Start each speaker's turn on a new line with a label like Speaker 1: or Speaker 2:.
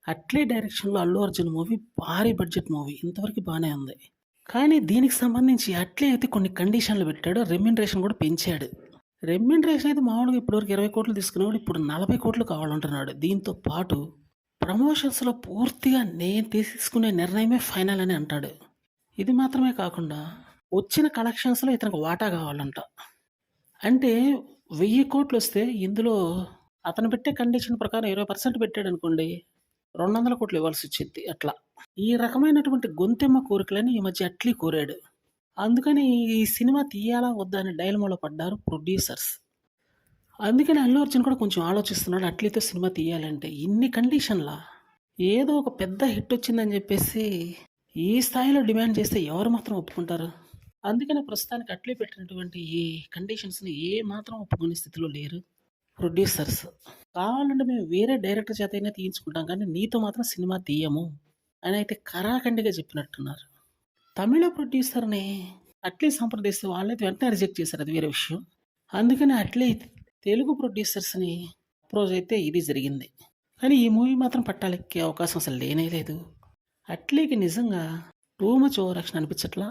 Speaker 1: అట్లే డైరెక్షన్‌లో 'అల్లు అర్జున్' మూవీ భారీ బడ్జెట్ మూవీ. ఇంతవరకు బానే ఉంది. కానీ దీనికి సంబంధించి అట్లే అయితే కొన్ని కండిషన్‌లు పెట్టాడు. రెమ్యూనరేషన్ కూడా పెంచాడు. రెమ్యూనరేషన్ అయితే మామూలుగా ఇప్పటివరకు 20,00,00,000 తీసుకునేవాడు. ఇప్పుడు 40,00,00,000 కావాలంటున్నాడు. దీంతో పాటు ప్రమోషన్స్‌లో పూర్తిగా నేను తీసుకునే నిర్ణయమే ఫైనల్ అని అంటాడు. ఇది మాత్రమే కాకుండా వచ్చిన కలెక్షన్స్‌లో ఇతనికి వాటా కావాలంట. అంటే 1000,00,00,000 వస్తే ఇందులో అతను పెట్టే కండిషన్ ప్రకారం 20% పెట్టాడనుకోండి, 200,00,00,000 ఇవ్వాల్సొచ్చిద్ది అట్లా. ఈ రకమైనటువంటి గొంతెమ్మ కోరికలని ఈ మధ్య అట్లీ కోరాడు. అందుకని ఈ సినిమా తీయాలా వద్దా అనే డైలమాలో పడ్డారు ప్రొడ్యూసర్స్. అందుకని అల్లు అర్జున్ కూడా కొంచెం ఆలోచిస్తున్నాడు అట్లీతో సినిమా తీయాలంటే. ఇన్ని కండిషన్‌లా? ఏదో ఒక పెద్ద హిట్ వచ్చిందని చెప్పేసి ఈ స్థాయిలో డిమాండ్ చేస్తే ఎవరు మాత్రం ఒప్పుకుంటారు? అందుకనే ప్రస్తుతానికి అట్లీ పెట్టినటువంటి ఈ కండిషన్స్‌ని ఏ మాత్రం ఒప్పుకునే స్థితిలో లేరు ప్రొడ్యూసర్స్. కావాలంటే మేము వేరే డైరెక్టర్ చేతైనా తీయించుకుంటాం కానీ నీతో మాత్రం సినిమా తీయము అని అయితే కరాఖండిగా చెప్పినట్టున్నారు. తమిళ ప్రొడ్యూసర్‌ని అట్లీ సంప్రదిస్తే వాళ్ళైతే వెంటనే రిజెక్ట్ చేశారు. అది వేరే విషయం. అందుకని అట్లీ తెలుగు ప్రొడ్యూసర్స్‌ని అప్రోచ్ అయితే ఇది జరిగింది. కానీ ఈ మూవీ మాత్రం పట్టాలెక్కే అవకాశం అసలు లేనే లేదు. అట్లీకి నిజంగా టూ మచ్ ఓవర్ యాక్షన్ అనిపించట్లా?